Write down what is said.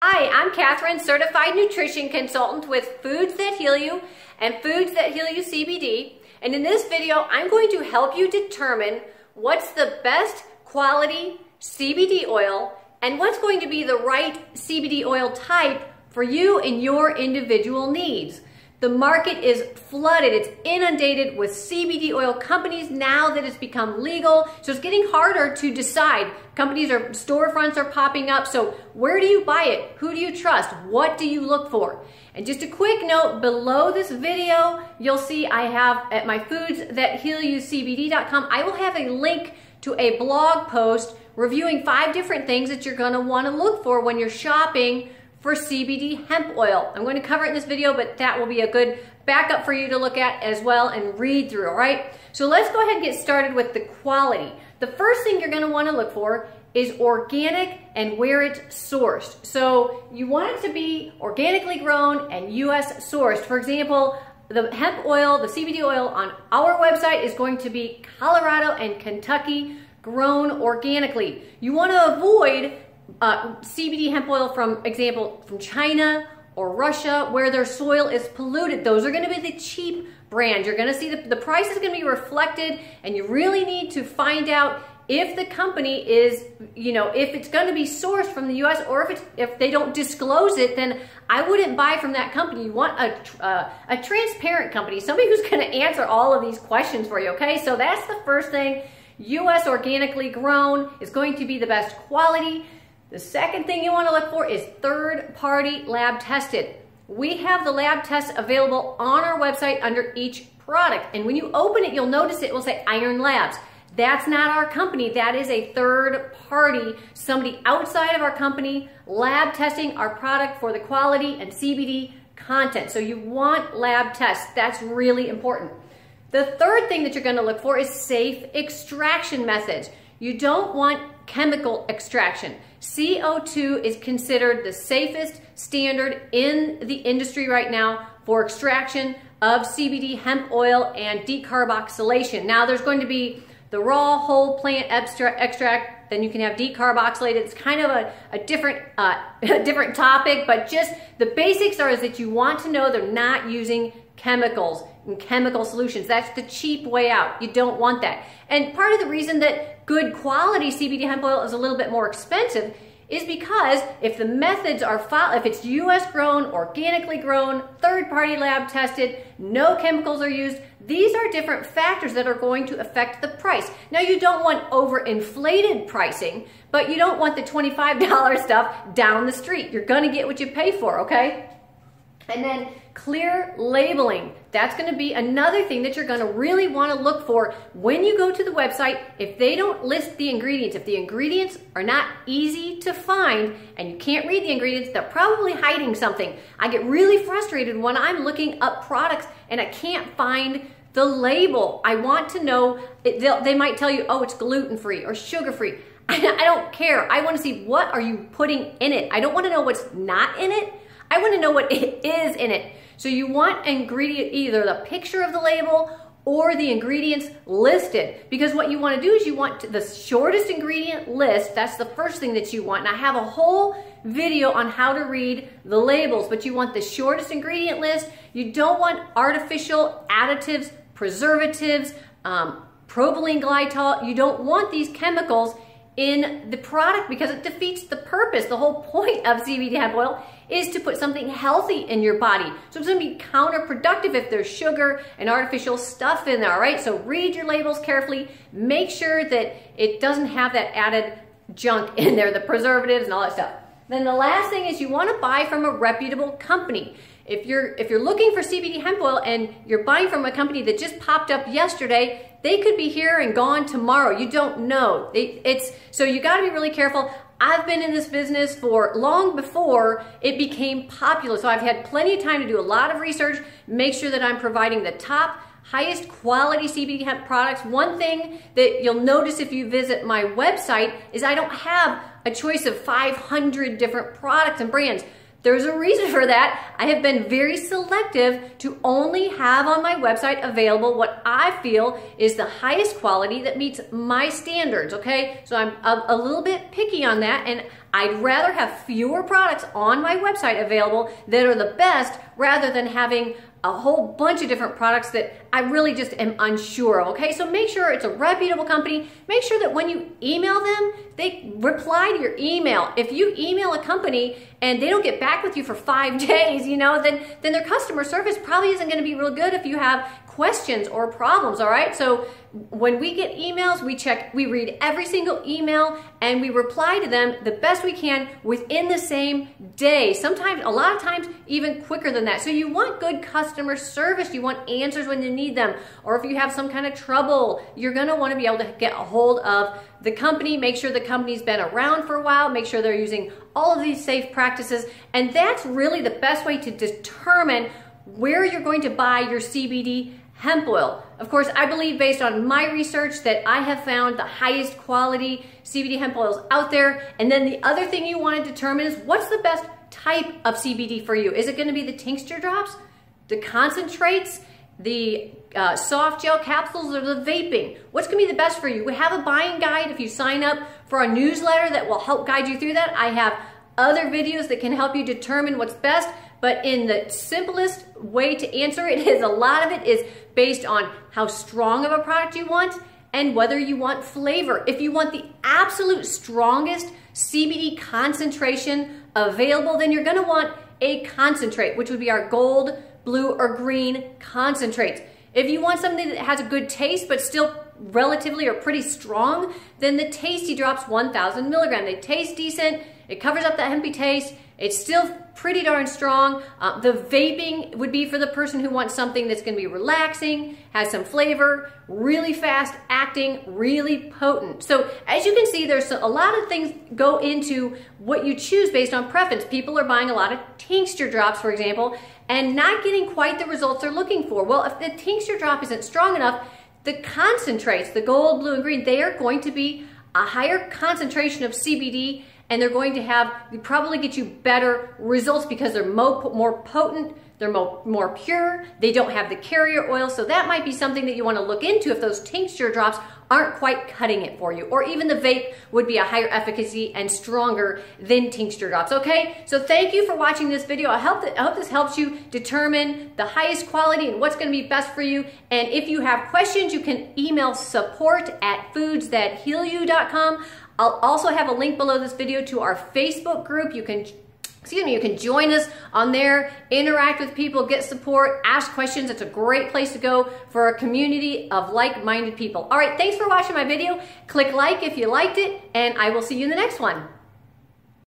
Hi, I'm Catherine, Certified Nutrition Consultant with Foods That Heal You and Foods That Heal You CBD. And in this video, I'm going to help you determine what's the best quality CBD oil and what's going to be the right CBD oil type for you and your individual needs. The market is flooded, it's inundated with CBD oil companies now that it's become legal. So it's getting harder to decide. Storefronts are popping up. So where do you buy it? Who do you trust? What do you look for? And just a quick note, below this video, you'll see I have at my foodsthathealyoucbd.com, I will have a link to a blog post reviewing 5 different things that you're gonna wanna look for when you're shopping for CBD hemp oil. I'm going to cover it in this video, but that will be a good backup for you to look at as well and read through, all right? So let's go ahead and get started with the quality. The first thing you're going to want to look for is organic and where it's sourced. So you want it to be organically grown and US sourced. For example, the hemp oil, the CBD oil on our website is going to be Colorado and Kentucky grown organically. You want to avoid CBD hemp oil from China or Russia where their soil is polluted. Those are going to be the cheap brands. You're going to see the price is going to be reflected, and you really need to find out if the company is, if it's going to be sourced from the US, or if they don't disclose it, then I wouldn't buy from that company. You want a transparent company, somebody who's going to answer all of these questions for you, okay? So that's the first thing. US organically grown is going to be the best quality. The second thing you want to look for is third-party lab tested. We have the lab tests available on our website under each product. And when you open it, you'll notice it will say Iron Labs. That's not our company. That is a third party, somebody outside of our company, lab testing our product for the quality and CBD content. So you want lab tests. That's really important. The third thing that you're going to look for is safe extraction methods. You don't want chemical extraction. CO2 is considered the safest standard in the industry right now for extraction of CBD hemp oil and decarboxylation. Now there's going to be the raw whole plant extract, then you can have decarboxylated. It's kind of a different topic, but just the basics is that you want to know they're not using chemicals and chemical solutions. That's the cheap way out. You don't want that. And part of the reason that good quality CBD hemp oil is a little bit more expensive is because if the methods are if it's US grown, organically grown, third-party lab tested, no chemicals are used, these are different factors that are going to affect the price. Now you don't want overinflated pricing, but you don't want the $25 stuff down the street. You're gonna get what you pay for, okay? And then clear labeling. That's going to be another thing that you're going to really want to look for when you go to the website. If they don't list the ingredients, if the ingredients are not easy to find and you can't read the ingredients, they're probably hiding something. I get really frustrated when I'm looking up products and I can't find the label. I want to know, they might tell you, oh, it's gluten-free or sugar-free. I don't care. I want to see what are you putting in it. I don't want to know what's not in it. I want to know what it is in it. So you want ingredient, either the picture of the label or the ingredients listed, because what you want to do is you want the shortest ingredient list. That's the first thing that you want. And I have a whole video on how to read the labels, but you want the shortest ingredient list. You don't want artificial additives, preservatives, propylene glycol. You don't want these chemicals in the product because it defeats the purpose. The whole point of CBD hemp oil is to put something healthy in your body. So it's going to be counterproductive if there's sugar and artificial stuff in there, all right? So read your labels carefully. Make sure that it doesn't have that added junk in there, the preservatives and all that stuff. Then the last thing is you want to buy from a reputable company. If you're looking for CBD hemp oil and you're buying from a company that just popped up yesterday, they could be here and gone tomorrow. You don't know. So you got to be really careful. I've been in this business for long before it became popular. So I've had plenty of time to do a lot of research, make sure that I'm providing the top, highest quality CBD hemp products. One thing that you'll notice if you visit my website is I don't have a choice of 500 different products and brands. There's a reason for that. I have been very selective to only have on my website available what I feel is the highest quality that meets my standards, okay? So I'm a little bit picky on that, and I'd rather have fewer products on my website available that are the best rather than having a whole bunch of different products that I really just am unsure of, okay? So make sure it's a reputable company. Make sure that when you email them, they reply to your email. If you email a company and they don't get back with you for 5 days, you know, then their customer service probably isn't gonna be real good if you have questions or problems, all right? So when we get emails, we read every single email and we reply to them the best we can within the same day. Sometimes, a lot of times, even quicker than that. So you want good customer service. You want answers when you need them. Or if you have some kind of trouble, you're gonna wanna be able to get a hold of the company, make sure the company's been around for a while, make sure they're using all of these safe practices. And that's really the best way to determine where you're going to buy your CBD hemp oil. Of course, I believe based on my research that I have found the highest quality CBD hemp oils out there. And then the other thing you want to determine is what's the best type of CBD for you. Is it going to be the tincture drops, the concentrates, the soft gel capsules, or the vaping? What's going to be the best for you? We have a buying guide if you sign up for our newsletter that will help guide you through that. I have other videos that can help you determine what's best. But in the simplest way to answer it is a lot of it is based on how strong of a product you want and whether you want flavor. If you want the absolute strongest CBD concentration available, then you're gonna want a concentrate, which would be our gold, blue, or green concentrates. If you want something that has a good taste but still relatively or pretty strong, then the Tasty Drops 1000 milligram. They taste decent, it covers up that hempy taste, it's still pretty darn strong. The vaping would be for the person who wants something that's gonna be relaxing, has some flavor, really fast acting, really potent. So as you can see, there's a lot of things go into what you choose based on preference. People are buying a lot of tincture drops, for example, and not getting quite the results they're looking for. Well, if the tincture drop isn't strong enough, the concentrates, the gold, blue, and green, they are going to be a higher concentration of CBD, and they're going to probably get you better results because they're more potent, they're more pure, they don't have the carrier oil. So that might be something that you want to look into if those tincture drops aren't quite cutting it for you. Or even the vape would be a higher efficacy and stronger than tincture drops, okay? So thank you for watching this video. I hope this helps you determine the highest quality and what's gonna be best for you. And if you have questions, you can email support@foodsthathealyou.com. I'll also have a link below this video to our Facebook group. You can join us on there, interact with people, get support, ask questions. It's a great place to go for a community of like-minded people. All right, thanks for watching my video. Click like if you liked it, and I will see you in the next one.